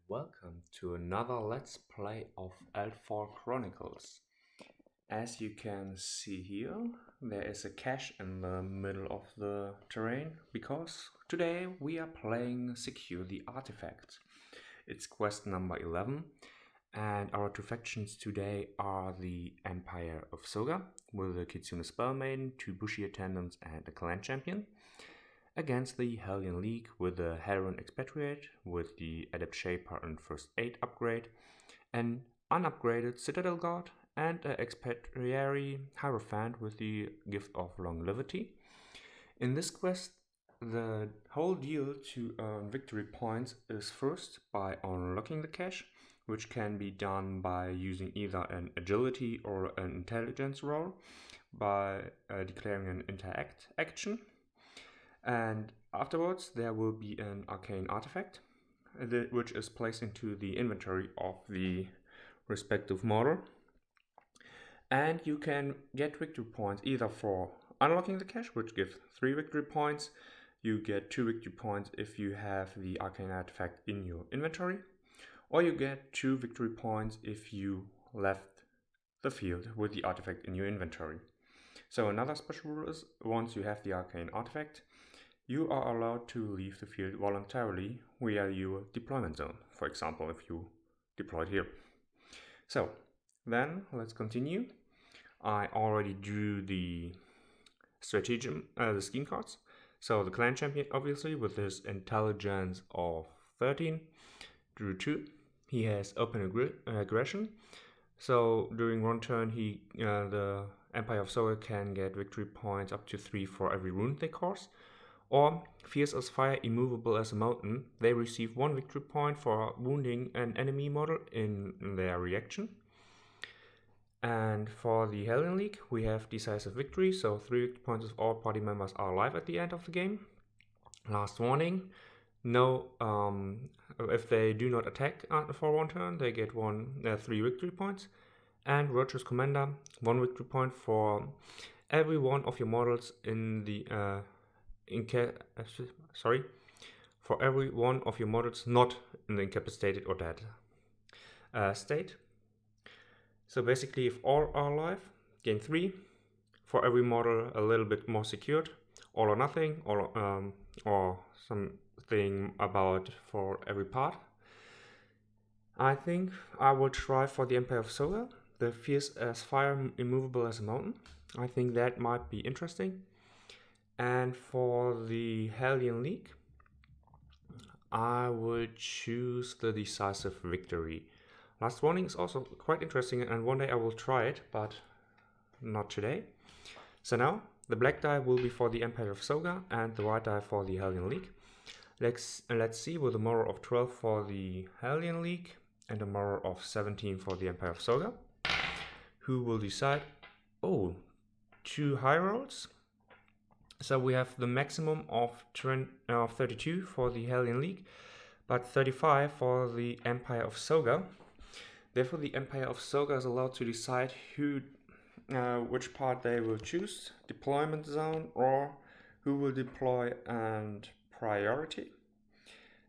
welcome to another Let's Play of Eldfall Chronicles. As you can see here, there is a cache in the middle of the terrain because today we are playing Secure the Artifact. It's quest number 11 and our two factions today are the Empire of Soga with the Kitsune Spellmaiden, two Bushi Attendants and a Clan Champion, against the Helion League with the Helion Expatriate with the Adept Shaper and First Aid upgrade, an unupgraded Citadel Guard, and an Expatriary Hierophant with the Gift of Longevity. In this quest, the whole deal to earn victory points is first by unlocking the cache, which can be done by using either an agility or an intelligence roll by declaring an interact action. And afterwards there will be an arcane artifact which is placed into the inventory of the respective model, and you can get victory points either for unlocking the cache, which gives 3 victory points. You get 2 victory points if you have the arcane artifact in your inventory, or you get 2 victory points if you left the field with the artifact in your inventory. So another special rule is once you have the arcane artifact, you are allowed to leave the field voluntarily via your deployment zone, for example, if you deployed here. So, then let's continue. I already drew the stratagem, the scheme cards. So the Clan Champion, obviously, with his intelligence of 13, drew 2. He has open aggression. So during one turn, the Empire of Soga can get victory points up to 3 for every wound they cause. Or fierce as fire, immovable as a mountain, they receive 1 victory point for wounding an enemy model in their reaction. And for the Helion League, we have decisive victory, so 3 victory points if all party members are alive at the end of the game. Last warning, if they do not attack for 1 turn, they get 3 victory points. And Virtuous Commander, 1 victory point for every one of your models in the for every one of your models not in the incapacitated or dead state. So basically, if all are alive, gain 3. For every model a little bit more secured, all or nothing, or something about for every part. I think I will try for the Empire of Soga, the fierce as fire, immovable as a mountain. I think that might be interesting. And for the Helion League, I would choose the decisive victory. Last warning is also quite interesting, and one day I will try it, but not today. So now, the black die will be for the Empire of Soga, and the white die for the Helion League. Let's see with a moral of 12 for the Helion League, and a moral of 17 for the Empire of Soga. Who will decide? Oh, 2 high rolls. So we have the maximum of 32 for the Helion League, but 35 for the Empire of Soga. Therefore, the Empire of Soga is allowed to decide which part they will choose, deployment zone, or who will deploy and priority.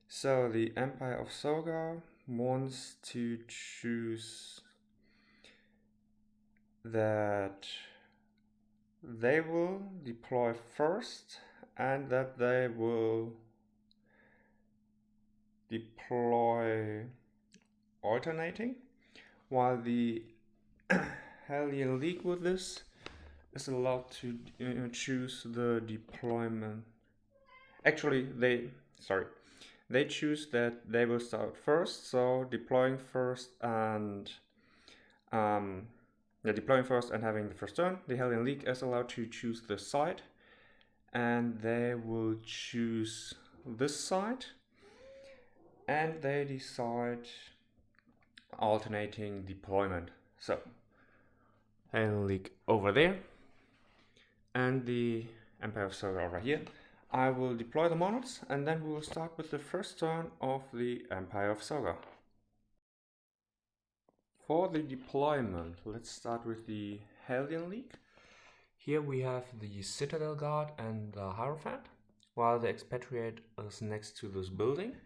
So the Empire of Soga wants to choose that they will deploy first and that they will deploy alternating, while the Helion League with this is allowed to choose the deployment. Actually, they choose that they will start first, so deploying first and having the first turn. The Helion League is allowed to choose the side, and they will choose this side, and they decide alternating deployment. So Helion League over there, and the Empire of Soga over here. I will deploy the models, and then we will start with the first turn of the Empire of Soga. For the deployment, let's start with the Helion League. Here we have the Citadel Guard and the Hierophant, while the Expatriate is next to this building.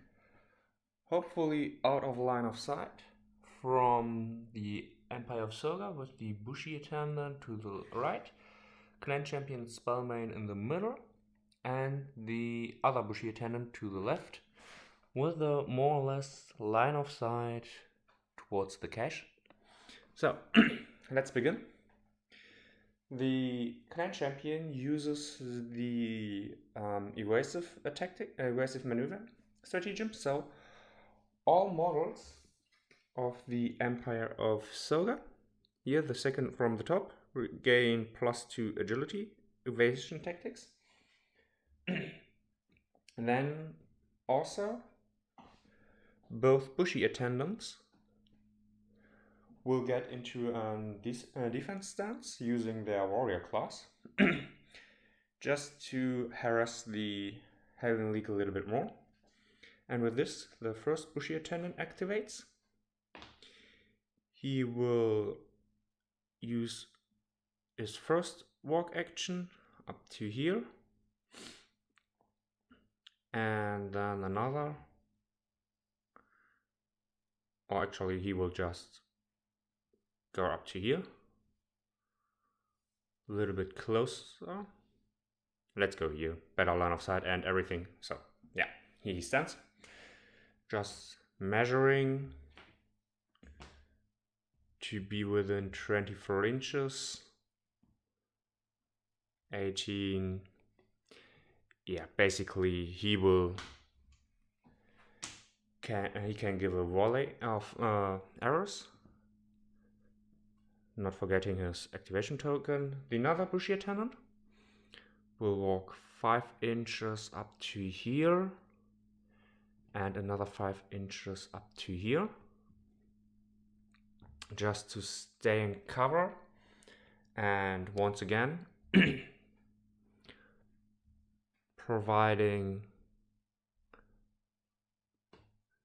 hopefully out of line of sight from the Empire of Soga with the Bushi attendant to the right, Clan Champion Spellmain in the middle, and the other Bushi attendant to the left, with a more or less line of sight towards the cache. So, let's begin. The Clan Champion uses the evasive maneuver stratagem. So, all models of the Empire of Soga, here the second from the top, gain +2 agility evasion tactics. And then also both Bushi attendants will get into a defense stance using their warrior class just to harass the Helion League a little bit more. And with this, the first Bushi attendant activates. He will use his first walk action up to here, and then another, or actually he will just go up to here, a little bit closer. Let's go here, better line of sight and everything. So yeah, he stands, just measuring to be within 24 inches, 18. Yeah, basically he can give a volley of arrows, not forgetting his activation token. The another Bushi attendant will walk 5 inches up to here and another 5 inches up to here, just to stay in cover. And once again, providing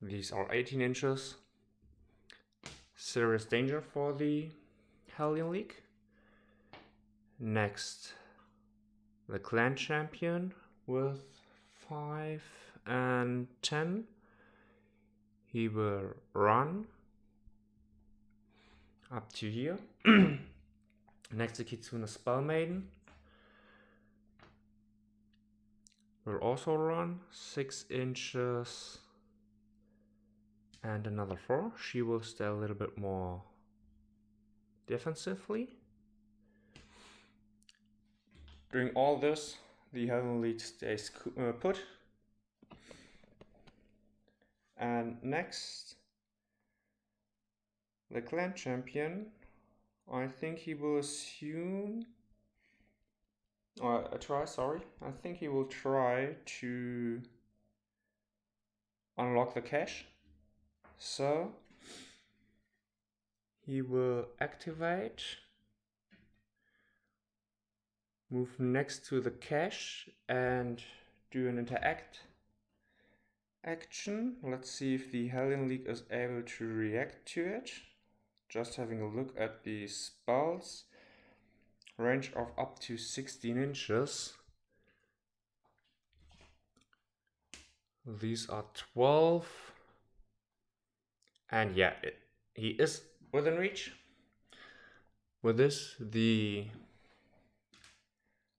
these are 18 inches, serious danger for the Helion League. Next, the Clan Champion with 5 and 10. He will run up to here. Next, the Kitsune Spellmaiden will also run 6 inches and another 4. She will stay a little bit more defensively. During all this, the Helion League stays put. And next, the Clan Champion, I think he will assume, I think he will try to unlock the cache. So he will activate, move next to the cache and do an interact action. Let's see if the Helion League is able to react to it. Just having a look at the spells. Range of up to 16 inches. These are 12. And yeah, he is within reach. With this, the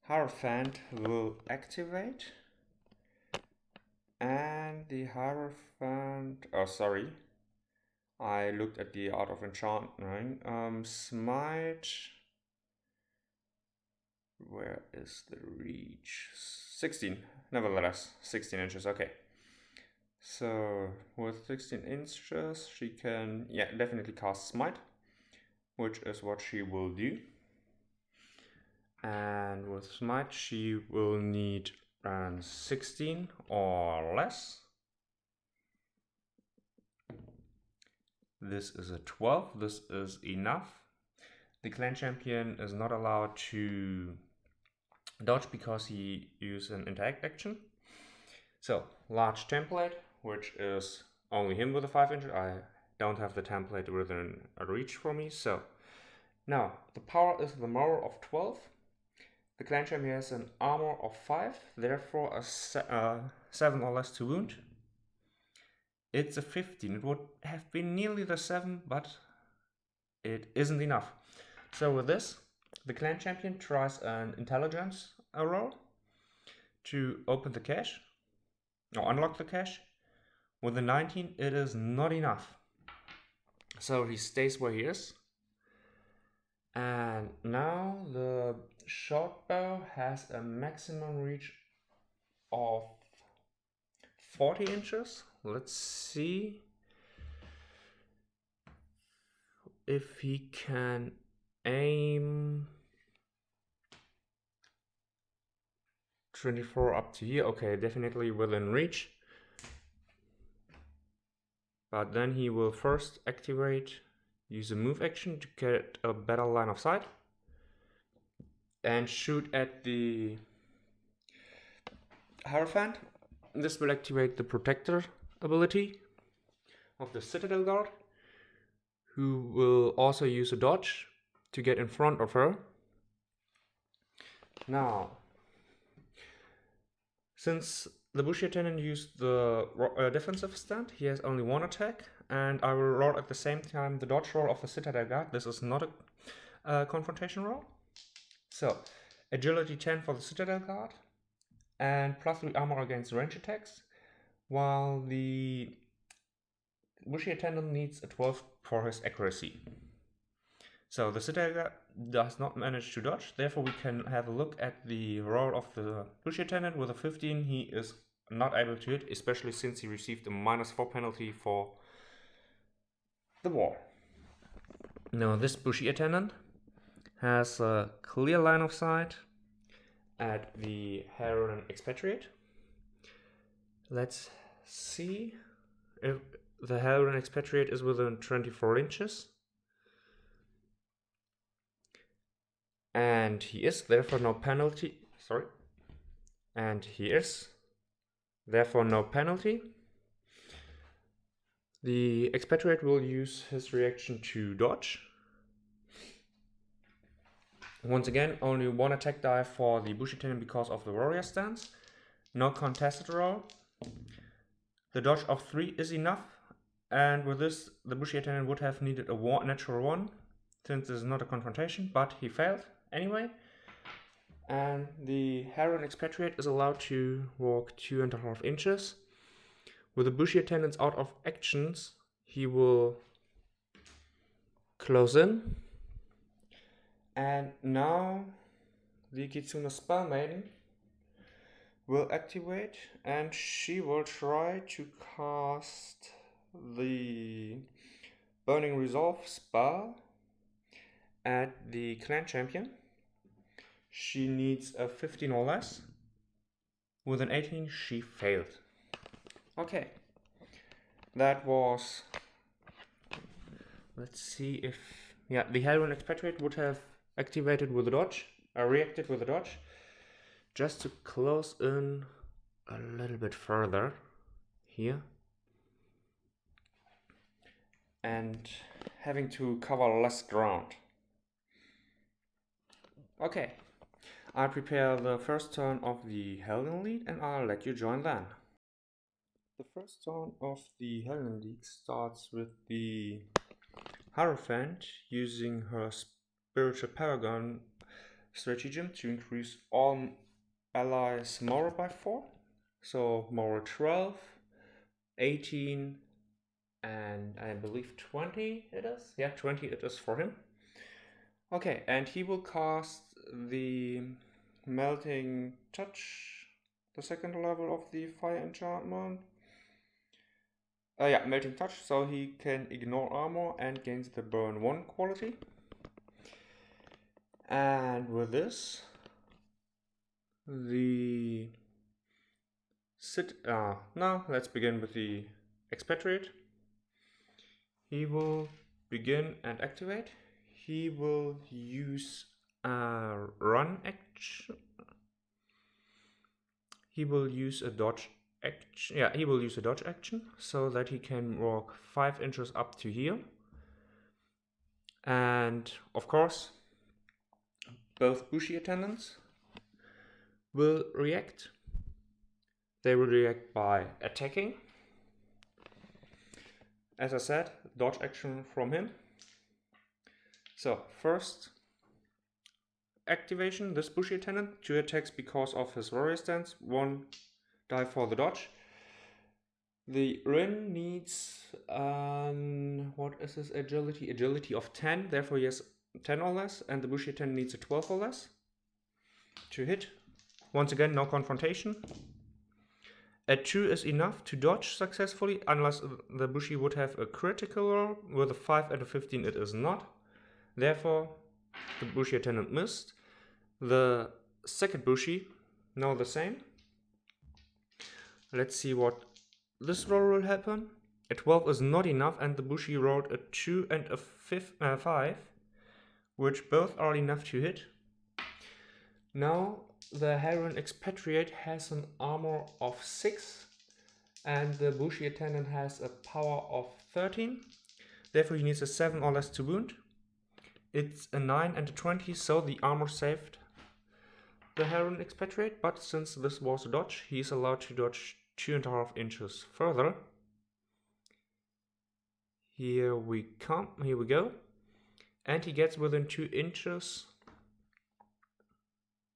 Hierophant will activate. And the Hierophant... Oh, sorry. I looked at the Art of Enchantment. Smite... Where is the reach? 16. Nevertheless, 16 inches. Okay. So, with 16 inches, she can, definitely cast Smite, which is what she will do. And with Smite, she will need 16 or less. This is a 12. This is enough. The Clan Champion is not allowed to dodge because he used an interact action. So, large template, which is only him with a 5 inch. I don't have the template within a reach for me. So, now the power is the moral of 12. The Clan Champion has an armor of 5, therefore a 7 or less to wound. It's a 15. It would have been nearly the 7, but it isn't enough. So with this, the clan champion tries an intelligence roll to open the cache, or unlock the cache. With a 19, it is not enough. So he stays where he is. And now the short bow has a maximum reach of 40 inches. Let's see if he can aim 24 up to here. Okay, definitely within reach. But then he will first use a move action to get a better line of sight and shoot at the Hierophant. This will activate the Protector ability of the Citadel Guard, who will also use a dodge to get in front of her. Now, since the Bush Lieutenant used the defensive stand, he has only one attack, and I will roll at the same time the dodge roll of the Citadel Guard. This is not a confrontation roll. So, agility 10 for the Citadel Guard, and +3 armor against range attacks, while the Bushy Attendant needs a 12 for his accuracy. So the Citadel Guard does not manage to dodge, therefore we can have a look at the roll of the Bushy Attendant. With a 15 he is not able to hit, especially since he received a -4 penalty for the war. Now this Bushy Attendant has a clear line of sight at the Helion Expatriate. Let's see if the Helion Expatriate is within 24 inches. And he is, therefore no penalty. And he is, therefore no penalty. The Expatriate will use his reaction to dodge. Once again, only one attack die for the Bushy Attendant because of the warrior stance. No contested roll. The dodge of 3 is enough, and with this the Bushy Attendant would have needed a natural 1, since this is not a confrontation, but he failed anyway. And the Helion Expatriate is allowed to walk 2.5 inches. With the Bushy Attendants out of actions, he will close in. And now the Kitsune Spell Maiden will activate, and she will try to cast the Burning Resolve spell at the clan champion. She needs a 15 or less. With an 18 she failed. Okay, that was, let's see if, yeah, the Helion Expatriate would have activated with a dodge, reacted with a dodge, just to close in a little bit further here, and having to cover less ground. Okay, I prepare the first turn of the Helion League, and I'll let you join then. The first turn of the Helion League starts with the Hierophant using her Spiritual Paragon stratagem to increase all allies' moral by 4. So moral 12, 18, and I believe 20 it is. Yeah, 20 it is for him. Okay, and he will cast the Melting Touch, the second level of the fire enchantment. Yeah, Melting Touch, so he can ignore armor and gains the burn 1 quality. And with this, now let's begin with the Expatriate. He will begin and activate. He will use a run action. He will use a dodge action. Yeah, he will use a dodge action so that he can walk 5 inches up to here. And of course, both Bushy Attendants will react. They will react by attacking. as I said, dodge action from him. So first activation, this Bushy Attendant, 2 attacks because of his warrior stance, 1 die for the dodge. The Rin needs, what is his agility? Agility of 10, therefore he has 10 or less, and the Bushy Attendant needs a 12 or less to hit. Once again, no confrontation. A 2 is enough to dodge successfully, unless the Bushi would have a critical roll. With a 5 and a 15 it is not. Therefore, the Bushi Attendant missed. The second Bushi, now the same. Let's see what this roll will happen. A 12 is not enough, and the Bushi rolled a 2 and a 5, which both are enough to hit. Now the Helion Expatriate has an armor of 6, and the Bushi Attendant has a power of 13. Therefore he needs a 7 or less to wound. It's a 9 and a 20, so the armor saved the Helion Expatriate, but since this was a dodge, he is allowed to dodge 2.5 inches further. Here we go. And he gets within 2 inches.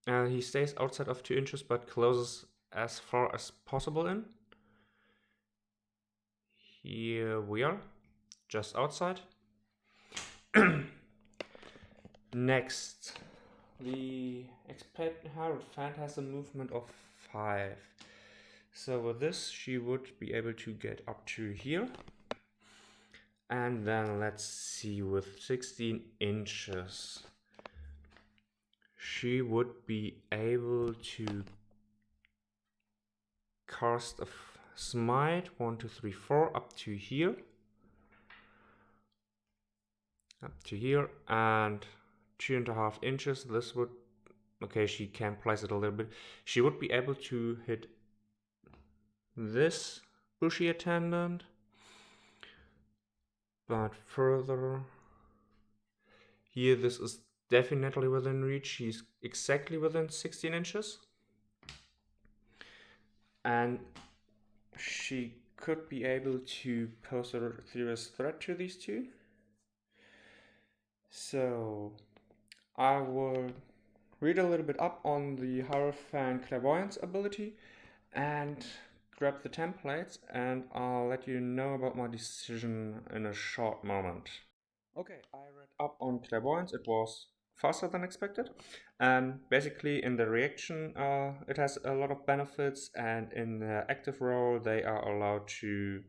He stays outside of 2 inches, but closes as far as possible in. Here we are, just outside. Next, the Hierophant has a movement of 5. So with this, she would be able to get up to here. And then let's see, with 16 inches, she would be able to cast a smite 1, 2, 3, 4 up to here. And 2.5 inches. This would, okay, she can place it a little bit. She would be able to hit this Bushy Attendant, but further here, this is definitely within reach. She's exactly within 16 inches, and she could be able to pose a serious threat to these two. So I will read a little bit up on the Hierophant Clairvoyance ability and grab the templates, and I'll let you know about my decision in a short moment. Okay, I read up on Clairvoyance. It was faster than expected, and basically in the reaction it has a lot of benefits, and in the active role they are allowed to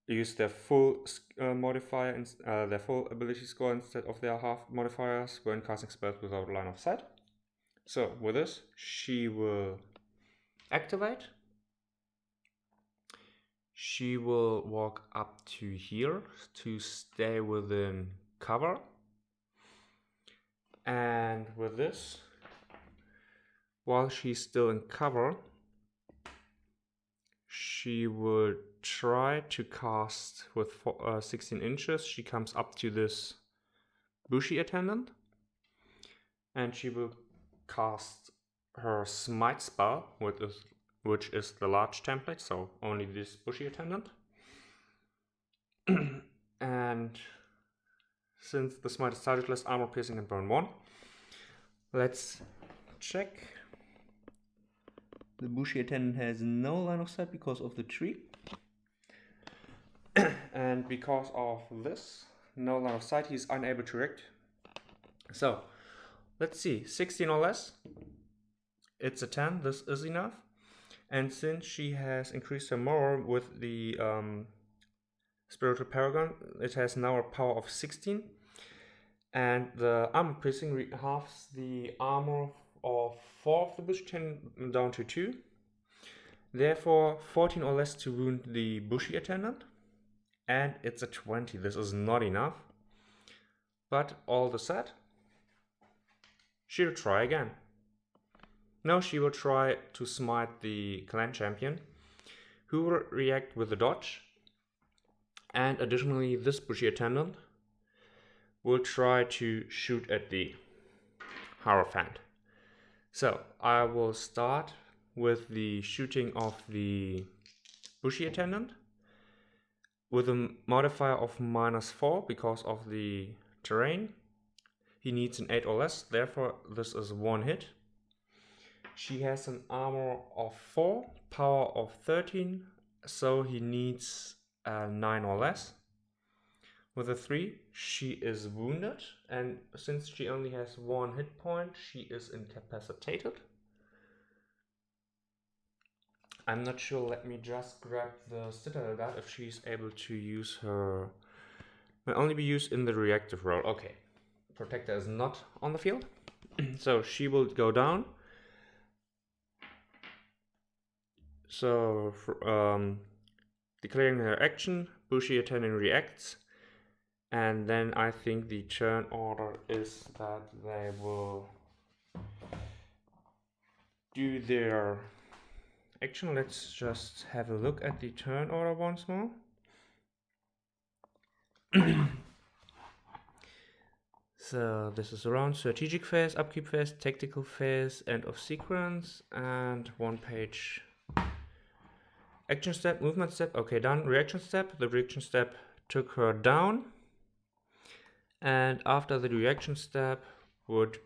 use their full modifier, their full ability score instead of their half modifiers when casting spells without line of sight. So with this, she will activate. She will walk up to here to stay within cover. And with this, while she's still in cover, she would try to cast with 16 inches. She comes up to this Bushy Attendant, and she will cast her Smite spell, which is the large template, so only this Bushy Attendant. And since the Smite is targetless, armor piercing and burn 1. Let's check. The Bushy Attendant has no line of sight because of the tree. And because of this, no line of sight, he's unable to react. So, let's see, 16 or less. It's a 10, this is enough. And since she has increased her moral with the Spiritual Paragon, it has now a power of 16. And the armor piercing halves the armor of 4 of the Bushy Attendant down to 2. Therefore, 14 or less to wound the Bushy Attendant. And it's a 20. This is not enough. But all the set, she'll try again. Now she will try to smite the clan champion, who will react with a dodge. And additionally, this Bushy Attendant will try to shoot at the Hierophant. So I will start with the shooting of the Bushy Attendant. with a modifier of -4 because of the terrain. He needs an 8 or less, therefore this is one hit. She has an armor of 4, power of 13, so he needs a 9 or less. With a 3, she is wounded, and since she only has 1 hit point, she is incapacitated. I'm not sure, let me just grab the Citadel Guard if she's able to use her... Will only be used in the reactive role. Okay, Protector is not on the field, so she will go down. So, declaring her action, Bushi attending reacts, and then I think the turn order is that they will do their action. Let's just have a look at the turn order once more. So this is around strategic phase, upkeep phase, tactical phase, end of sequence, and 1 page. Action step, movement step, okay, done. Reaction step, the reaction step took her down. And after the reaction step would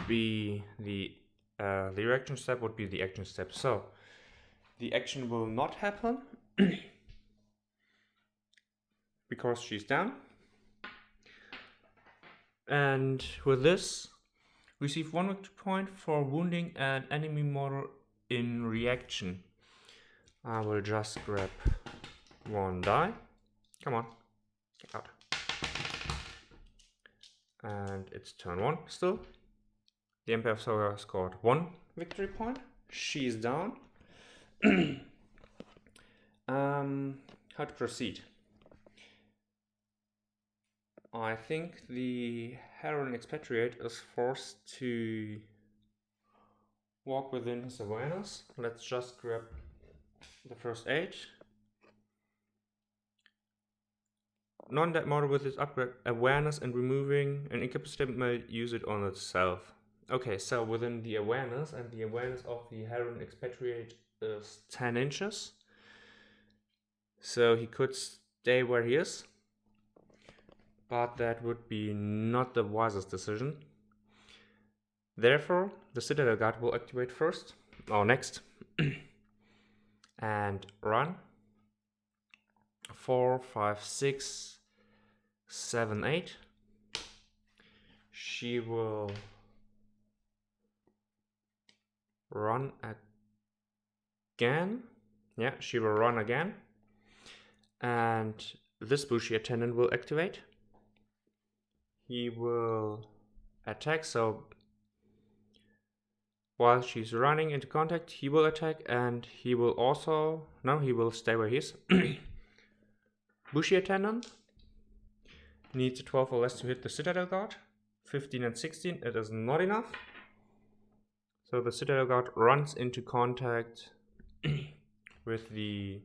be the reaction step would be the action step. So the action will not happen because she's down. And with this, receive 1 victory point for wounding an enemy model in reaction. I will just grab 1 die. Come on, get out. And it's turn 1 still. The Empire of Soga scored 1 victory point. She's down. How to proceed? I think the Helion expatriate is forced to walk within his awareness. Let's just grab the first aid. Non-dead model with its upgrade awareness and removing an incapacitated may use it on itself. Okay, so within the awareness, and the awareness of the Helion expatriate is 10 inches. So he could stay where he is, but that would be not the wisest decision. Therefore, the Citadel Guard will activate first, or next, and run. 4, 5, 6, 7, 8. She will run again. Yeah, she will run again. And this Bushi attendant will activate. He will attack, so while she's running into contact, he will attack, and he will also... No, he will stay where he is. Bushi attendant needs a 12 or less to hit the Citadel Guard. 15 and 16, it is not enough. So the Citadel Guard runs into contact with the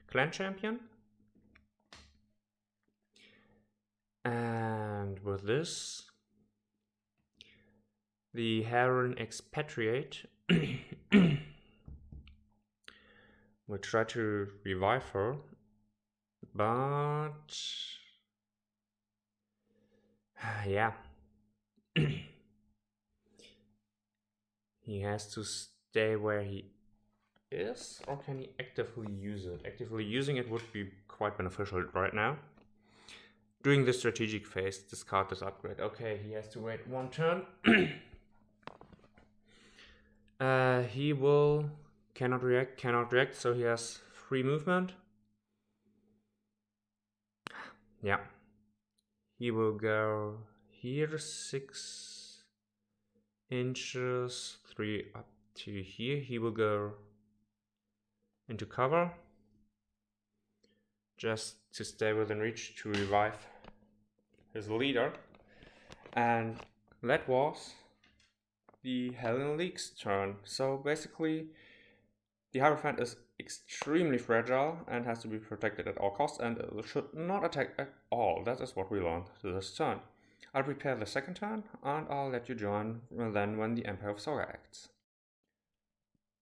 clan champion. And with this, the Helion expatriate will try to revive her, but yeah, he has to stay where he is, or can he actively use it? Actively using it would be quite beneficial right now. During the strategic phase, discard this upgrade. Okay, he has to wait 1 turn. He will cannot react, so he has free movement. Yeah. He will go here 6 inches, 3 up to here. He will go into cover just to stay within reach to revive his leader. And that was the Helion League's turn. So basically, the Hierophant is extremely fragile and has to be protected at all costs, and should not attack at all. That is what we learned this turn. I'll prepare the second turn, and I'll let you join then when the Empire of Soga acts.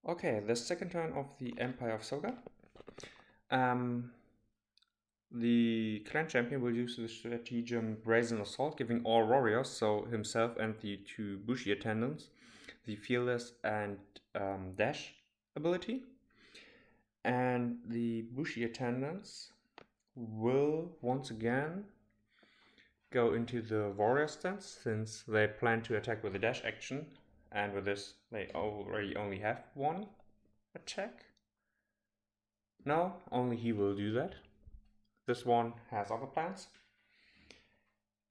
Okay, the second turn of the Empire of Soga. The clan champion will use the stratagem Brazen Assault, giving all warriors, so himself and the two Bushi attendants, the Fearless and Dash ability. And the Bushi attendants will once again go into the warrior stance, since they plan to attack with a dash action, and with this they already only have one attack. No, only he will do that. This one has other plans.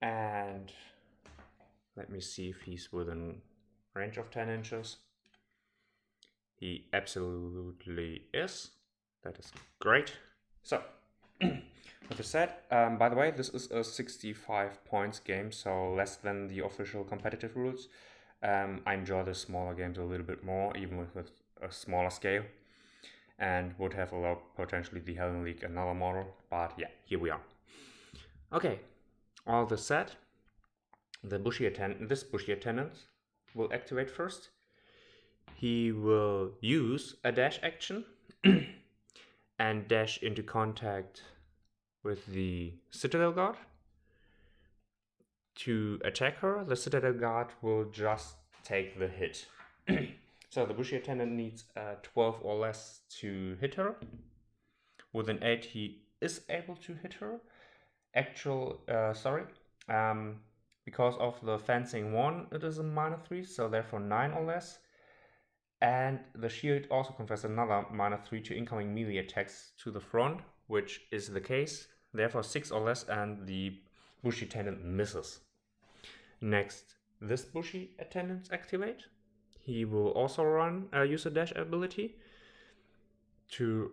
And let me see if he's within range of 10 inches. He absolutely is. That is great. So, with that said, by the way, this is a 65 points game, so less than the official competitive rules. I enjoy the smaller games a little bit more, even with a smaller scale, and would have allowed potentially the Helion League another model, but yeah, here we are. Okay, all this said, this Bushi attendant will activate first. He will use a dash action and dash into contact with the Citadel Guard. To attack her, the Citadel Guard will just take the hit. So the Bushi attendant needs 12 or less to hit her. With an 8 he is able to hit her. Because of the fencing 1 it is a -3, so therefore 9 or less. And the shield also confers another -3 to incoming melee attacks to the front, which is the case. Therefore 6 or less, and the Bushi attendant misses. Next, this Bushi attendant activate. He will also use a dash ability to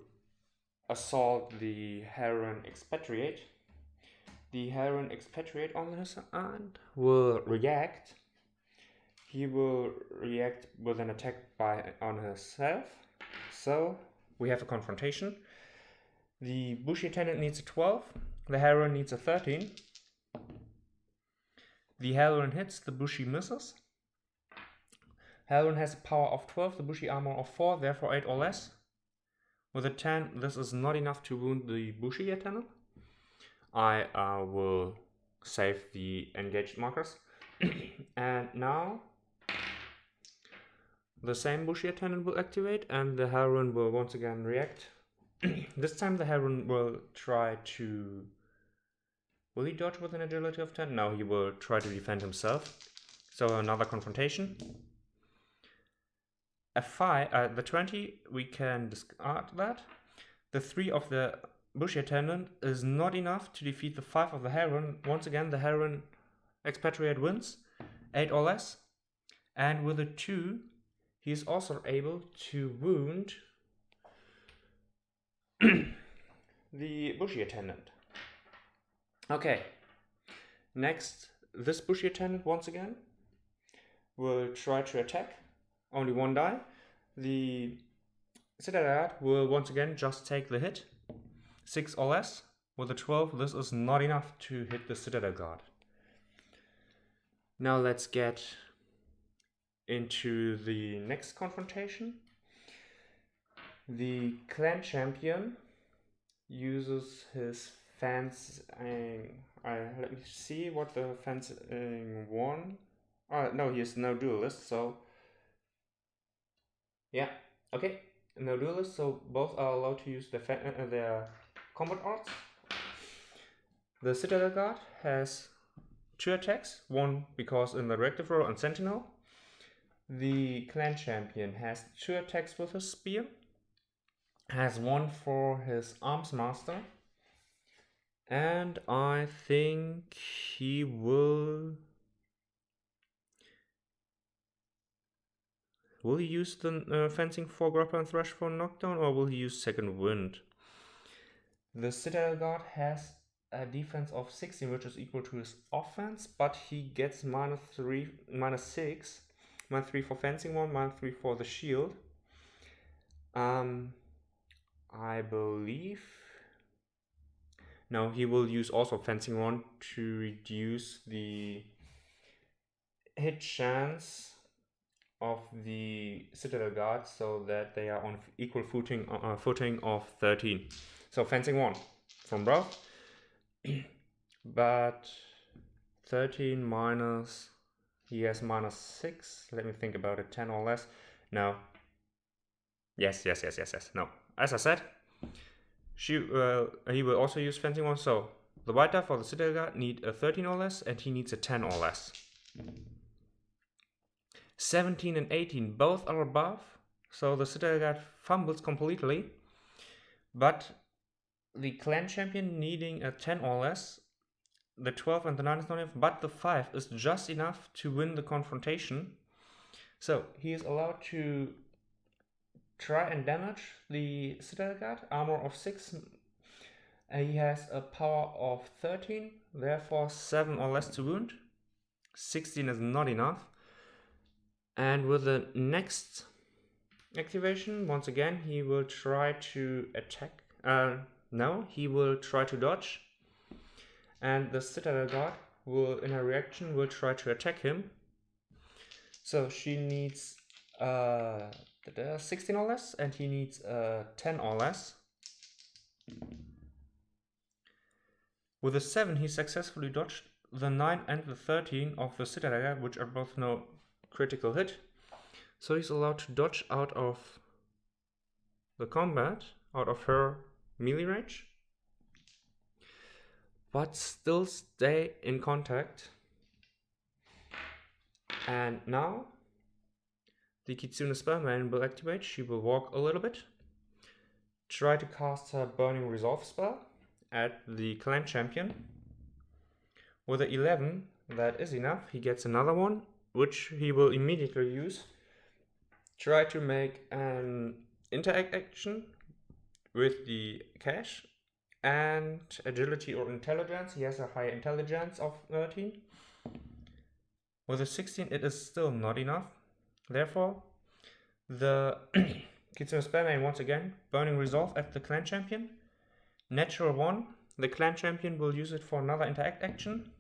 assault the Helion Expatriate. The Helion Expatriate on his hand will react. He will react with an attack on himself. So we have a confrontation. The Bushi attendant needs a 12. The Helion needs a 13. The Helion hits, the Bushi misses. Helion has a power of 12, the Bushi armor of 4, therefore 8 or less. With a 10, this is not enough to wound the Bushi attendant. I will save the engaged markers. And now the same Bushi attendant will activate, and the Helion will once again react. This time the Helion will try to... Will he dodge with an agility of 10? No, he will try to defend himself. So another confrontation. The 20, we can discard that. The 3 of the Bushi attendant is not enough to defeat the 5 of the Helion. Once again, the Helion Expatriate wins, 8 or less. And with a 2, he is also able to wound the Bushi attendant. Okay, next, this Bushi attendant once again will try to attack. Only 1 die. The Citadel Guard will once again just take the hit. 6 or less. With a 12, this is not enough to hit the Citadel Guard. Now let's get into the next confrontation. The clan champion uses his fencing. Let me see what the fencing 1. No, he is no duelist, so yeah, okay, no duelist, so both are allowed to use their combat arts. The Citadel Guard has 2 attacks, 1 because in the reactive role and Sentinel. The clan champion has 2 attacks with his spear, has 1 for his arms master, and I think he will... Will he use the fencing for grapple and thrash for knockdown, or will he use second wind? The Citadel Guard has a defense of 16, which is equal to his offense, but he gets -3, -6, -3 for fencing 1, -3 for the shield. I believe... No, he will use also fencing 1 to reduce the hit chance of the Citadel Guard, so that they are on equal footing of 13. So fencing 1 from both. But 13 minus, he has minus 6. Let me think about it. 10 or less. No. Yes. No. As I said, he will also use fencing one. So the white die for the Citadel Guard need a 13 or less, and he needs a 10 or less. 17 and 18 both are above, so the Citadel Guard fumbles completely. But the clan champion needing a 10 or less, the 12 and the 9 is not enough, but the 5 is just enough to win the confrontation. So he is allowed to try and damage the Citadel Guard, armor of 6. He has a power of 13, therefore 7 or less to wound. 16 is not enough. And with the next activation, once again, he will try to attack. No, he will try to dodge. And the Citadel Guard will, in her reaction, will try to attack him. So she needs 16 or less, and he needs 10 or less. With a 7, he successfully dodged the 9 and the 13 of the Citadel Guard, which are both no critical hit. So he's allowed to dodge out of the combat, out of her melee range, but still stay in contact. And now the Kitsune Spellman will activate. She will walk a little bit, try to cast her Burning Resolve spell at the clan champion. With an 11, that is enough. He gets another one, which he will immediately use. Try to make an interact action with the cash and agility or intelligence. He has a high intelligence of 13. With a 16, it is still not enough. Therefore, the Kitsune Spellman once again Burning Resolve at the clan champion. Natural 1. The clan champion will use it for another interact action.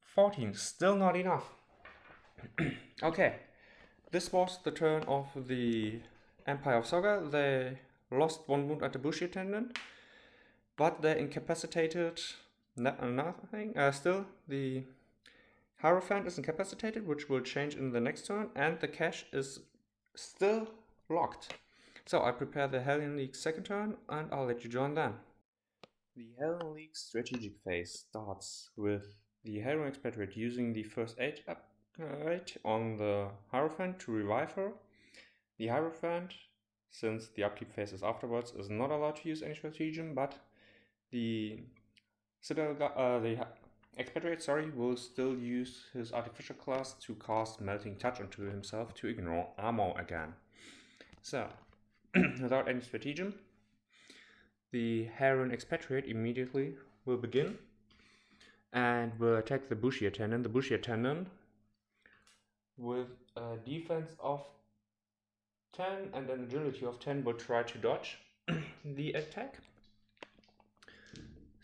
14, still not enough. Okay, this was the turn of the Empire of Soga. They lost 1 wound at the Bushi Attendant, but they incapacitated nothing. Still, the Hierophant is incapacitated, which will change in the next turn, and the cache is still locked. So I prepare the Helion League second turn, and I'll let you join then. The Helion League strategic phase starts with the Helion Expatriate using the first aid upgrade on the Hierophant to revive her. The Hierophant, since the upkeep phase is afterwards, is not allowed to use any stratagem, but the Expatriate, will still use his artificial class to cast Melting Touch onto himself to ignore armor again. So, without any stratagem, the Helion Expatriate immediately will begin and will attack the Bushi Attendant. The Bushi Attendant, with a defense of 10 and an agility of 10, will try to dodge the attack.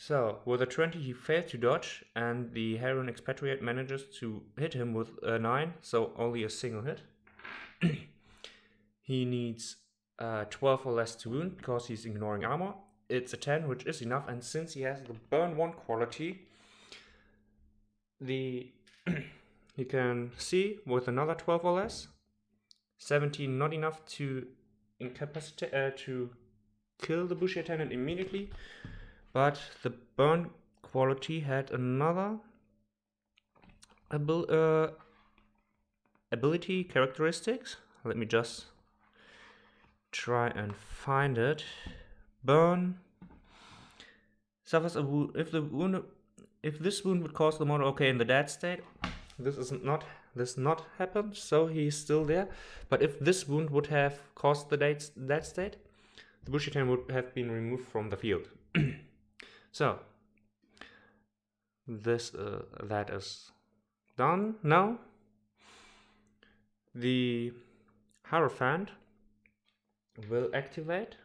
So, with a 20 he failed to dodge, and the Helion Expatriate manages to hit him with a 9, so only a single hit. He needs 12 or less to wound, because he's ignoring armor. It's a 10, which is enough, and since he has the Burn 1 quality, he can see with another 12 or less. 17 not enough to incapacitate to kill the Bushi Attendant immediately, but the Burn quality had another ability characteristics. Let me just try and find it. Burn suffers a wound if this wound would cause the model in the dead state. This not happened, so he's still there. But if this wound would have caused the dead state, the Bushi Attendant would have been removed from the field. So that is done. Now the Hierophant will activate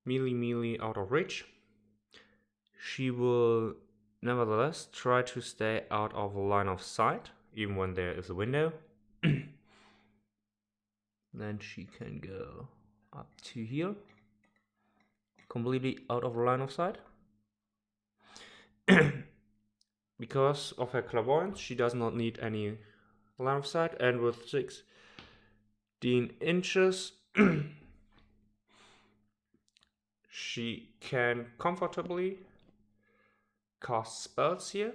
melee out of reach. She will nevertheless try to stay out of line of sight, even when there is a window. Then she can go up to here, completely out of line of sight. Because of her clairvoyance, she does not need any line of sight, and with 16 inches, she can comfortably cast spells here.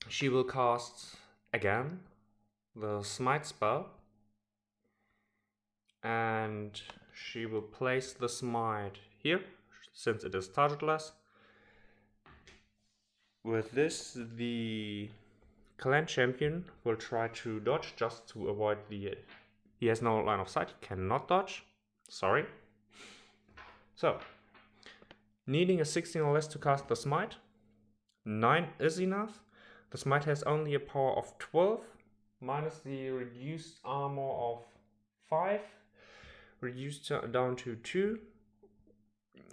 She will cast again the Smite spell, and she will place the Smite here, since it is targetless. With this, the clan champion will try to dodge just to avoid the... He has no line of sight, he cannot dodge. Sorry. So, needing a 16 or less to cast the Smite. 9 is enough. The Smite has only a power of 12, minus the reduced armor of 5, reduced down to 2.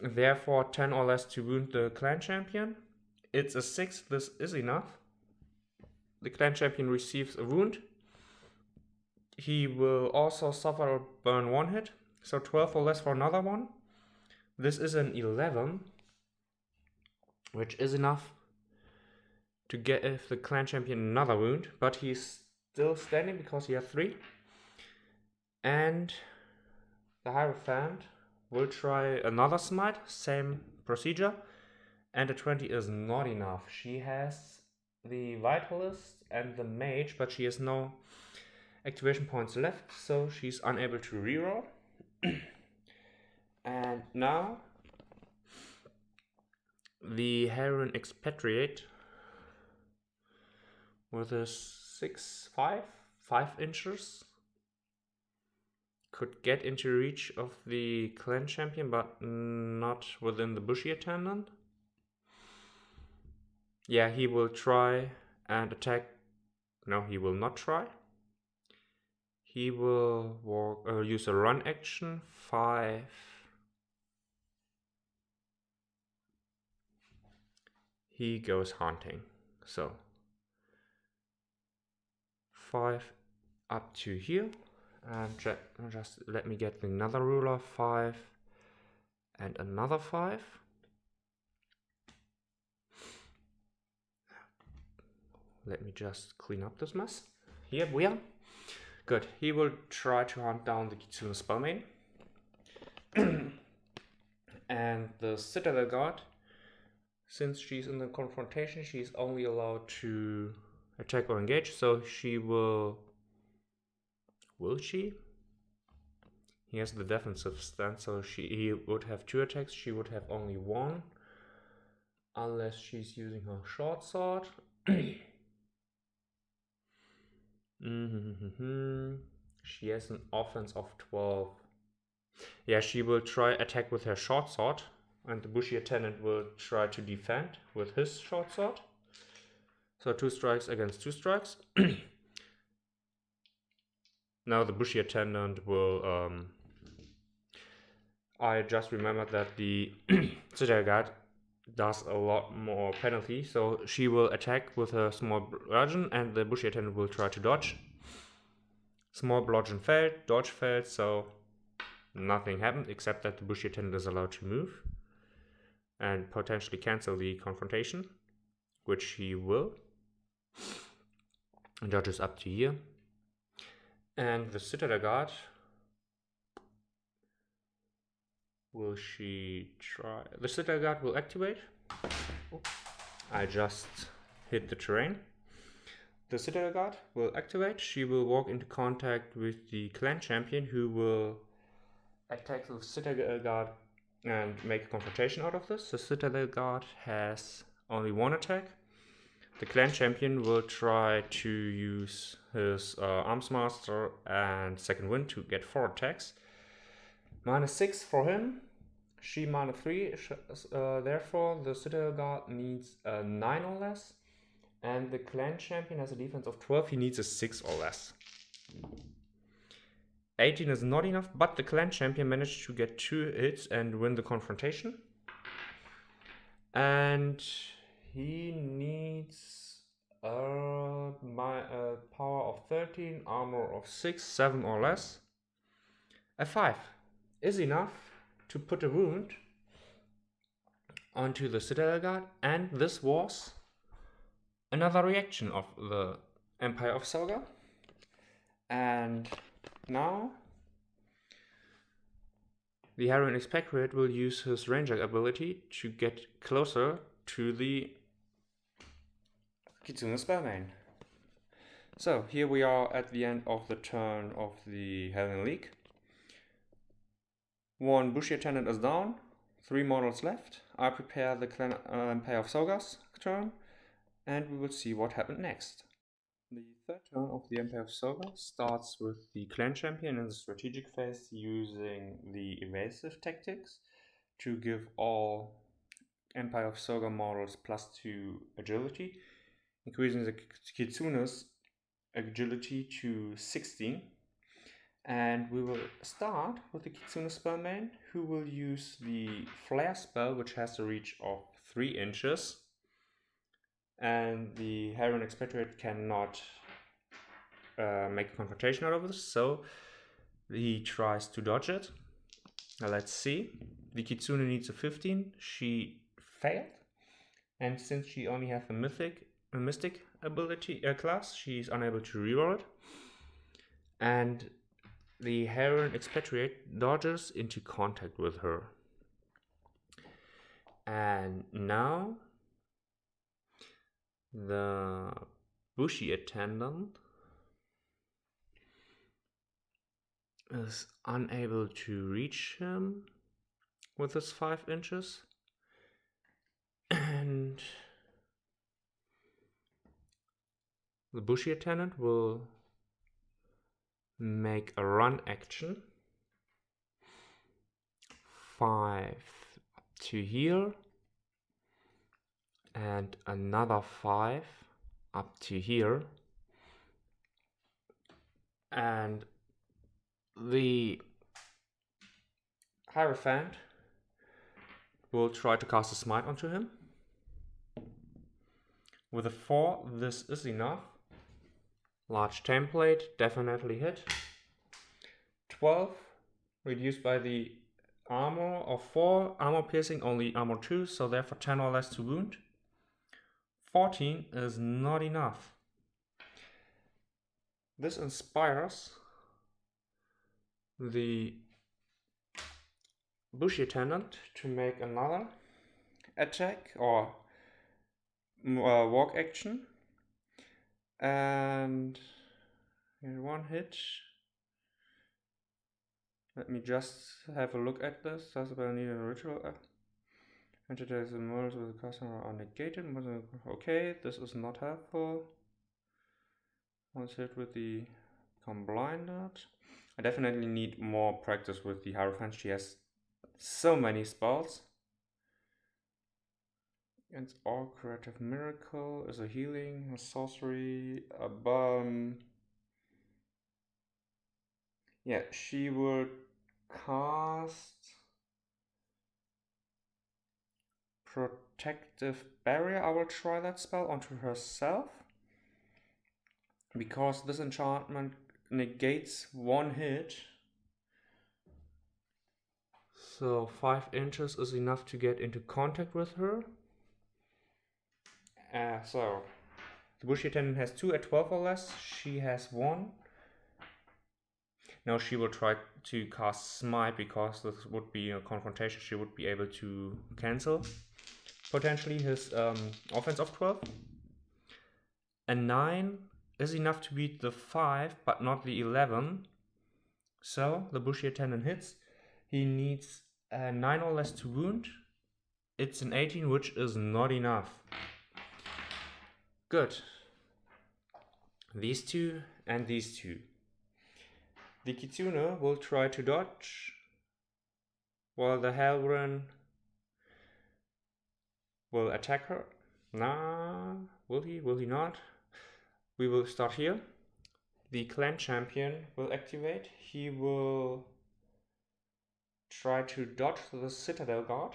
Therefore, 10 or less to wound the clan champion. It's a 6, this is enough. The clan champion receives a wound. He will also suffer a burn 1 hit, so 12 or less for another one. This is an 11, which is enough to give the clan champion another wound, but he's still standing because he has 3. And the Hierophant will try another smite, same procedure, and a 20 is not enough. She has the Vitalist and the Mage, but she has no activation points left, so she's unable to reroll. And now the Heron Expatriate with a 5 inches could get into reach of the clan champion, but not within the bushy attendant. Yeah, he will try and attack. No, he will not try. He will use a run action. 5. He goes hunting. So 5 up to here. And just let me get another ruler. 5 and another 5. Let me just clean up this mess. Here we are. Good. He will try to hunt down the Kitsune Spellmain. And the Citadel Guard, since she's in the confrontation, she's only allowed to attack or engage, so she will... Will she? He has the defensive stance, so he would have 2 attacks, she would have only 1. Unless she's using her short sword. She has an offense of 12. Yeah, she will try attack with her short sword, and the bushy attendant will try to defend with his short sword. So 2 strikes against 2 strikes. Now the bushy attendant will... I just remembered that the Citadel Guard does a lot more penalty, so she will attack with her small bludgeon and the bushy attendant will try to dodge. Small bludgeon failed, dodge failed, so nothing happened except that the bushy attendant is allowed to move and potentially cancel the confrontation, which he will. Dodge is up to here. And the Citadel Guard, will she try? The Citadel Guard will activate. I just hit the terrain. The Citadel Guard will activate. She will walk into contact with the clan champion, who will attack the Citadel Guard and make a confrontation out of this. The Citadel Guard has only 1 attack. The clan champion will try to use his Arms Master and Second Wind to get 4 attacks. -6 for him. She -3. Therefore, the Citadel Guard needs a 9 or less. And the clan champion has a defense of 12. He needs a 6 or less. 18 is not enough, but the clan champion managed to get 2 hits and win the confrontation. And he needs a power of 13, armor of 6, 7 or less. A 5 is enough to put a wound onto the Citadel Guard, and this was another reaction of the Empire of Soga. And now the Helion Expatriate will use his Ranger ability to get closer to the Kitsune Spellman. So here we are at the end of the turn of the Helion League. One Bushi Attendant is down, 3 models left. I prepare the Clan Empire of Soga's turn, and we will see what happened next. The third turn of the Empire of Soga starts with the Clan Champion in the strategic phase using the evasive tactics to give all Empire of Soga models +2 agility, increasing the Kitsune's agility to 16. And we will start with the Kitsune Spellman, who will use the Flare spell, which has a reach of 3 inches. And the Helion Expatriate cannot make a confrontation out of this, so he tries to dodge it. Now let's see. The Kitsune needs a 15. She failed. And since she only has a mystic ability class, she's unable to reroll it. And the Helion Expatriate dodges into contact with her. And now the Bushi Attendant is unable to reach him with his 5 inches. And the Bushi Attendant will make a run action. 5 to here. And another 5 up to here. And the Hierophant will try to cast a smite onto him. With a 4, this is enough. Large template, definitely hit. 12, reduced by the armor of 4, armor piercing only armor 2, so therefore 10 or less to wound. 14 is not enough. This inspires the Bushi Attendant to make another attack or walk action, and in 1 hit. Let me just have a look at this. Does the need a ritual? Entities and models with the customer are negated. Okay, this is not helpful. Once hit with the become blinded. I definitely need more practice with the Hierophant. She has so many spells. It's all creative miracle, is a healing, a sorcery, a bomb. Yeah, she would cast Protective Barrier. I will try that spell onto herself, because this enchantment negates 1 hit. So 5 inches is enough to get into contact with her. So the Bushi Attendant has 2 at 12 or less. She has 1. Now she will try to cast Smite, because this would be a confrontation she would be able to cancel potentially his offense of 12. A 9 is enough to beat the 5, but not the 11. So the Bushi Attendant hits. He needs a 9 or less to wound. It's an 18, which is not enough. Good. These 2 and these 2. The Kitsune will try to dodge, while the Helion will attack her. Nah, will he? Will he not? We will start here. The Clan Champion will activate. He will try to dodge the Citadel Guard,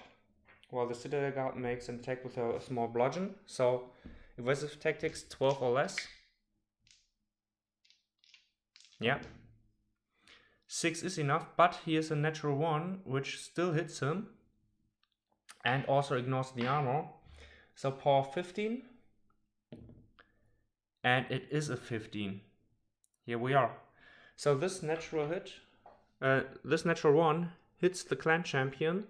while the Citadel Guard makes an attack with a small bludgeon. So evasive tactics 12 or less. Yeah. 6 is enough, but he is a natural 1, which still hits him. and also ignores the armor. So power 15, and it is a 15. Here we are. So this natural hit, this natural one hits the clan champion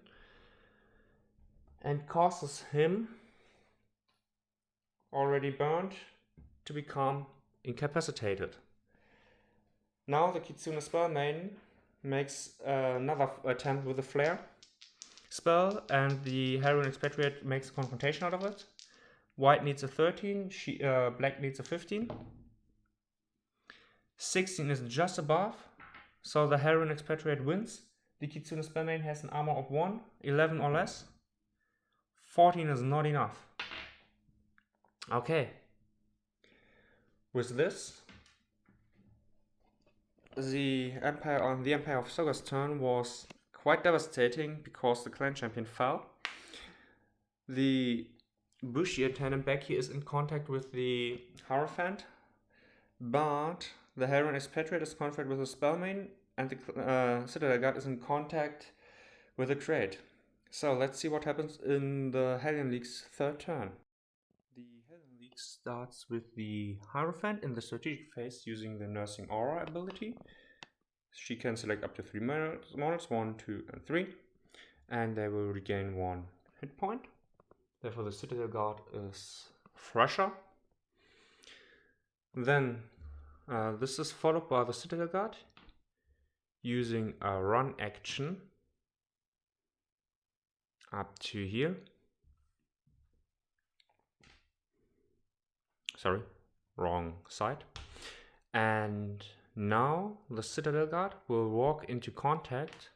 and causes him, already burned, to become incapacitated. Now the Kitsune spell main makes another attempt with a flare spell, and the Helion expatriate makes a confrontation out of it. White needs a 13, black needs a 15. 16 is just above, so the Helion expatriate wins. The Kitsune spell main has an armor of 1, 11 or less. 14 is not enough. Okay. With this, the Empire of Soga's turn was quite devastating because the clan champion fell. The Bushi attendant back here is in contact with the Hierophant, but the Helion expatriate is in contact with the spellmain, and the Citadel Guard is in contact with the crate. So let's see what happens in the Helion League's third turn. The Helion League starts with the Hierophant in the strategic phase using the Nursing Aura ability. She can select up to 3 models, 1, 2, and 3, and they will regain 1 hit point. Therefore the Citadel Guard is fresher. Then this is followed by the Citadel Guard using a run action up to here. Sorry, wrong side. And now the Citadel Guard will walk into contact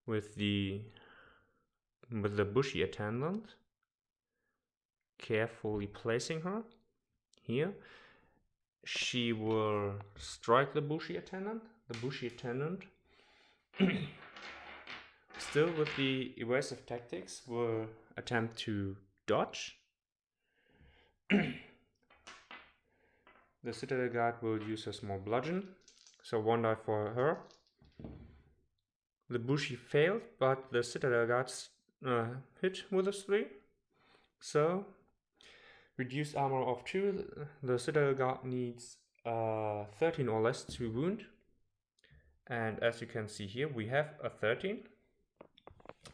with the Bushi attendant, carefully placing her here. She will strike the Bushi attendant. The Bushi attendant, still with the evasive tactics, will attempt to dodge. The Citadel Guard will use a small bludgeon, so 1 die for her. The Bushi failed, but the Citadel Guard hit with a 3. So, reduced armor of 2, the Citadel Guard needs 13 or less to wound. And as you can see here, we have a 13.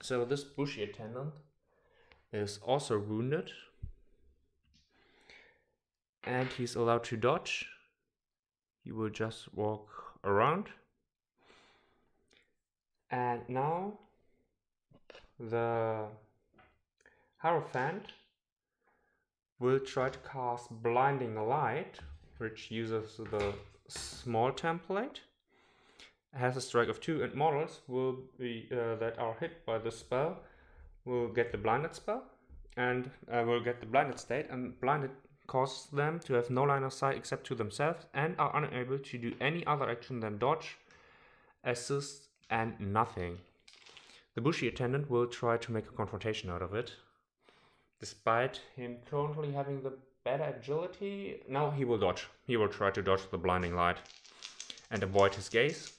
So this Bushi attendant is also wounded. And he's allowed to dodge. He will just walk around. And now the Hierophant will try to cast Blinding Light, which uses the small template. It has a strike of 2, and models will be that are hit by the spell will get the blinded spell and will get the blinded state, and blinded causes them to have no line of sight except to themselves and are unable to do any other action than dodge, assist, and nothing. The Bushi attendant will try to make a confrontation out of it. Despite him currently having the better agility, now he will dodge. He will try to dodge the blinding light and avoid his gaze.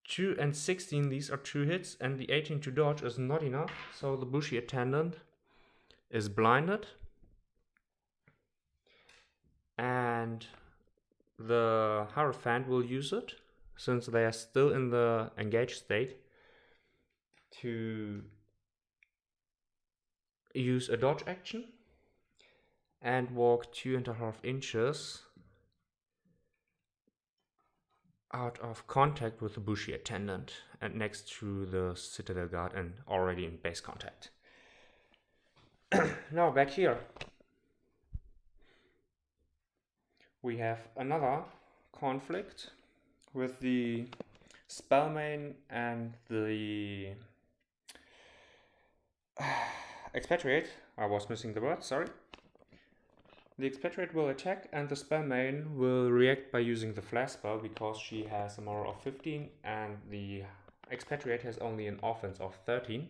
2 and 16, these are 2 hits, and the 18 to dodge is not enough, so the Bushi attendant is blinded. And the Hierophant will use it, since they are still in the engaged state, to use a dodge action and walk 2.5 inches out of contact with the Bushi attendant and next to the Citadel Guard and already in base contact. Now back here we have another conflict with the Spellmain and the Expatriate. I was missing the word, sorry. The Expatriate will attack and the Spellmain will react by using the Flash spell because she has a moral of 15 and the Expatriate has only an offense of 13.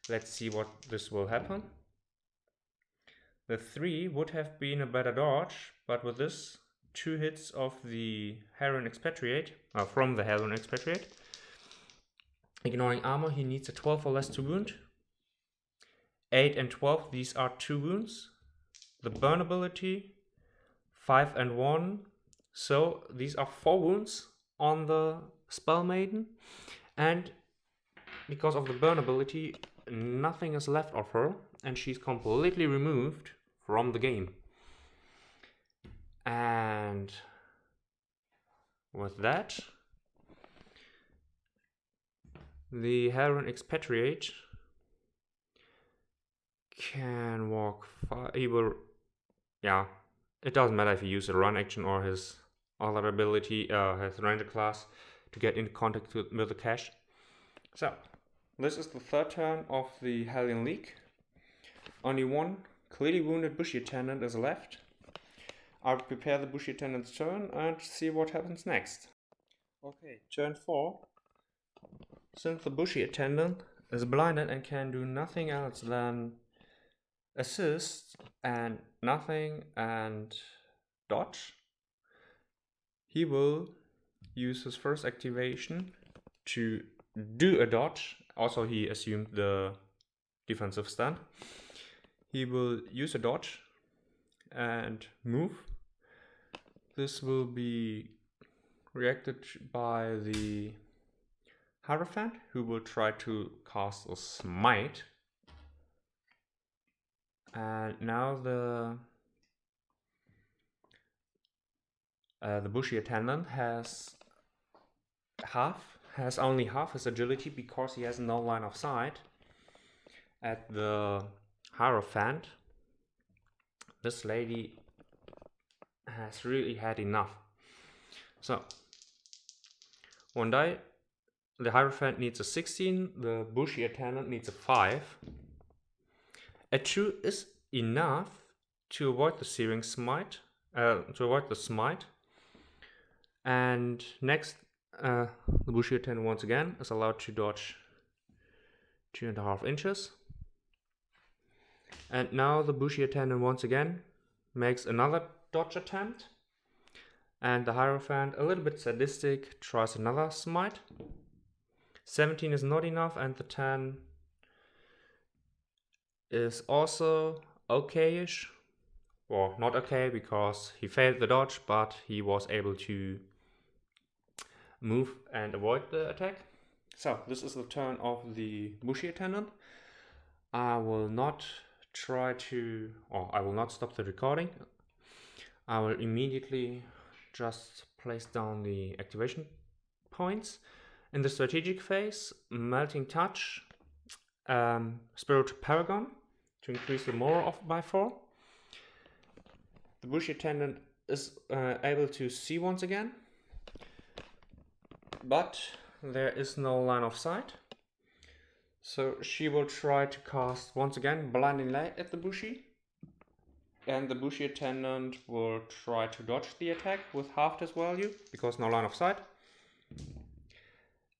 Let's see what this will happen. The 3 would have been a better dodge, but with this, 2 hits of the Helion Expatriate, from the Helion Expatriate, Ignoring armor, he needs a 12 or less to wound. 8 and 12, these are 2 wounds. The burn ability, 5 and 1. So these are 4 wounds on the Spell Maiden. And because of the burn ability, nothing is left of her. And she's completely removed from the game. And with that, the Helion Expatriate can walk far. He will, yeah, it doesn't matter if he uses a run action or his other ability, his ranger class, to get in contact with the cache. So, this is the third turn of the Helion League. Only one clearly wounded Bushi Attendant is left. I'll prepare the Bushi Attendant's turn and see what happens next. Okay, turn 4. Since the Bushi Attendant is blinded and can do nothing else than assist and nothing and dodge, he will use his first activation to do a dodge. Also, he assumed the defensive stand. He will use a dodge and move. This will be reacted by the Hierophant, who will try to cast a smite. And now the Bushi Attendant has only half his agility because he has no line of sight. At the Hierophant, this lady has really had enough. So, one die. The Hierophant needs a 16, the Bushi Attendant needs a 5. A 2 is enough to avoid the Searing Smite, And next, the Bushi Attendant once again is allowed to dodge 2.5 inches. And now the Bushi Attendant once again makes another dodge attempt. And the Hierophant, a little bit sadistic, tries another smite. 17 is not enough, and the 10 is also okay-ish. Well, not okay because he failed the dodge, but he was able to move and avoid the attack. So, this is the turn of the Bushi Attendant. I will not stop the recording. I will immediately just place down the activation points. In the strategic phase, Melting Touch, Spirit Paragon to increase the morale by 4. The Bushi Attendant is able to see once again, but there is no line of sight. So she will try to cast once again Blinding Light at the Bushi. And the Bushi Attendant will try to dodge the attack with half this value, because no line of sight.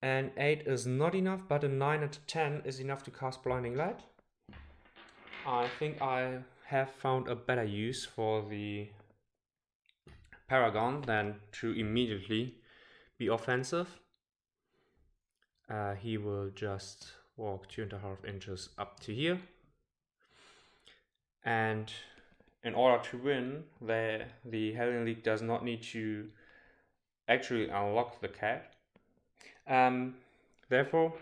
And 8 is not enough, but a 9 and a 10 is enough to cast Blinding Light. I think I have found a better use for the Paragon than to immediately be offensive. He will just walk 2.5 inches up to here. And in order to win, the Helion League does not need to actually unlock the cat. Therefore,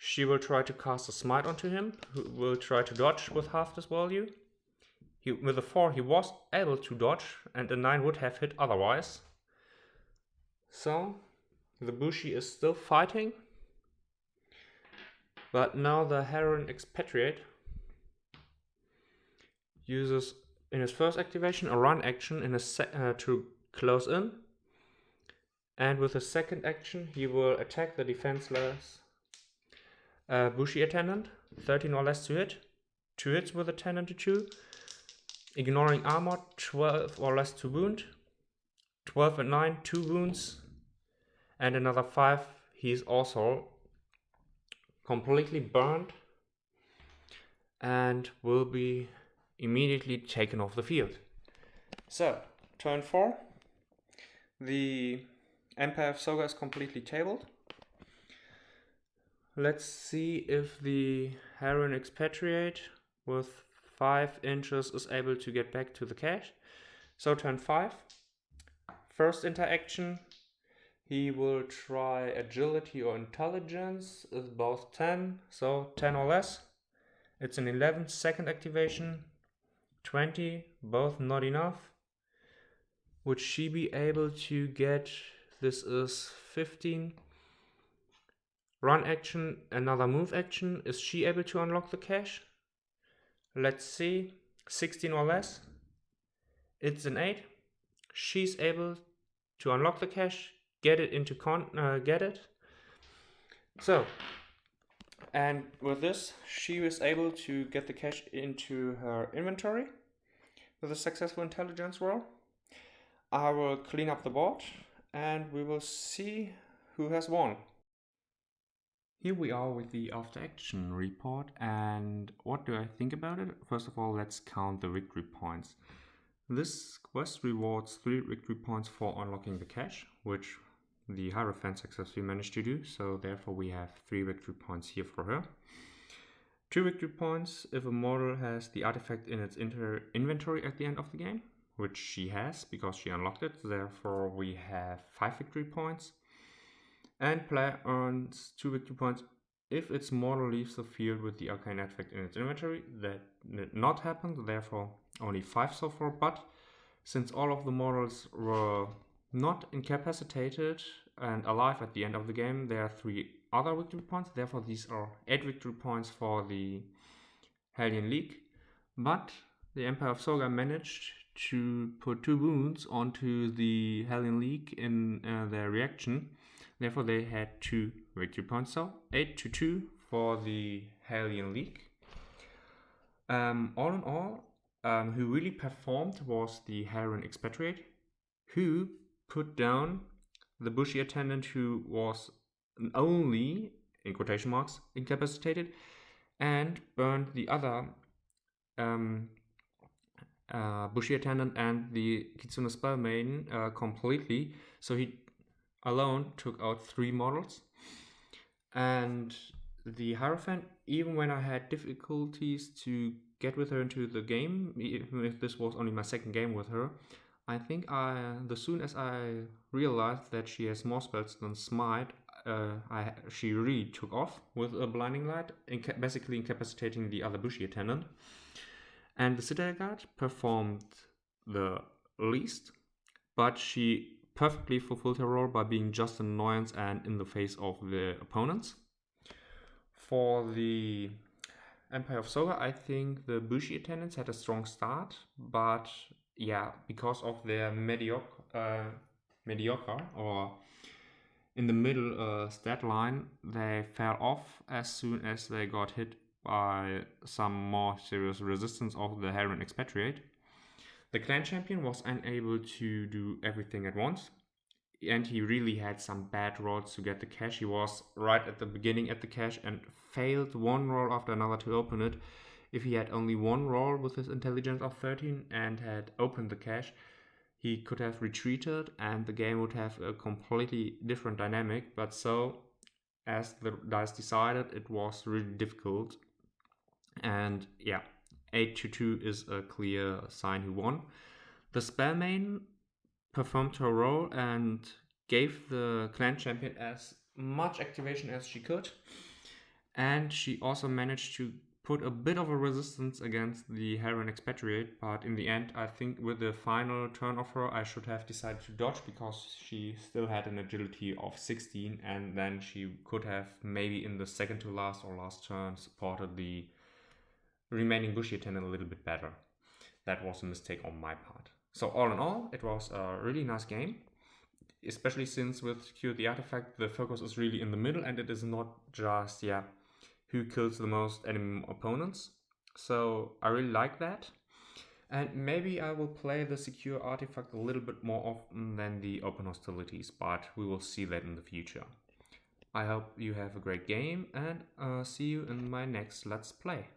she will try to cast a smite onto him, who will try to dodge with half this value. With a 4 he was able to dodge, and a 9 would have hit otherwise. So, the Bushi is still fighting. But now the Helion Expatriate uses in his first activation a run action to close in. And with his second action, he will attack the defenseless Bushi Attendant, 13 or less to hit. 2 hits with a 10 and a 2. Ignoring armor, 12 or less to wound. 12 and 9, 2 wounds. And another 5, he's also completely burned and will be immediately taken off the field. So, turn 4. The Empire of Soga is completely tabled. Let's see if the Helion expatriate with 5 inches is able to get back to the cache. So turn 5. First interaction, he will try agility or intelligence, is both 10, so 10 or less. It's an 11. Second activation, 20, both not enough. Would she be able to get, this is 15. Run action, another move action. Is she able to unlock the cache? Let's see. 16 or less. It's an 8. She's able to unlock the cache, get it into get it. So, and with this, she was able to get the cache into her inventory with a successful intelligence roll. I will clean up the board and we will see who has won. Here we are with the after action report, and what do I think about it? First of all, let's count the victory points. This quest rewards 3 victory points for unlocking the cache, which the Hierophant successfully managed to do, so therefore we have 3 victory points here for her. 2 victory points if a model has the artifact in its inventory at the end of the game, which she has because she unlocked it, therefore we have 5 victory points. And player earns 2 victory points if its model leaves the field with the arcane artifact in its inventory. That did not happen, therefore only 5 so far, but since all of the models were not incapacitated and alive at the end of the game, there are 3 other victory points, therefore these are 8 victory points for the Helion League. But the Empire of Soga managed to put 2 wounds onto the Helion League in their reaction. Therefore, they had 2 victory points, so 8-2 for the Helion League. All in all, who really performed was the Helion expatriate, who put down the bushy attendant who was only, in quotation marks, incapacitated, and burned the other bushy attendant and the Kitsune spell maiden completely. So he alone took out 3 models. And the Hierophant, even when I had difficulties to get with her into the game, even if this was only my second game with her, I think as soon as I realized that she has more spells than Smite, she really took off with a Blinding Light, basically incapacitating the other bushy attendant. And the Citadel Guard performed the least, but she perfectly fulfilled her role by being just an annoyance and in the face of the opponents. For the Empire of Soga, I think the Bushi attendants had a strong start, but yeah, because of their mediocre or in the middle stat line, they fell off as soon as they got hit by some more serious resistance of the Helion expatriate. The clan champion was unable to do everything at once, and he really had some bad rolls to get the cache. He was right at the beginning at the cache and failed one roll after another to open it. If he had only one roll with his intelligence of 13 and had opened the cache, he could have retreated and the game would have a completely different dynamic. But so, as the dice decided, it was really difficult. And yeah, 8-2 is a clear sign he won. The spell main performed her role and gave the clan champion as much activation as she could. And she also managed to put a bit of a resistance against the Helion expatriate, but in the end, I think with the final turn of her, I should have decided to dodge because she still had an agility of 16, and then she could have maybe in the second to last or last turn supported the remaining bushy attendant a little bit better. That was a mistake on my part. So all in all, it was a really nice game, especially since with Secure the Artifact, the focus is really in the middle and it is not just, who kills the most enemy opponents. So I really like that. And maybe I will play the Secure Artifact a little bit more often than the Open Hostilities, but we will see that in the future. I hope you have a great game and see you in my next Let's Play.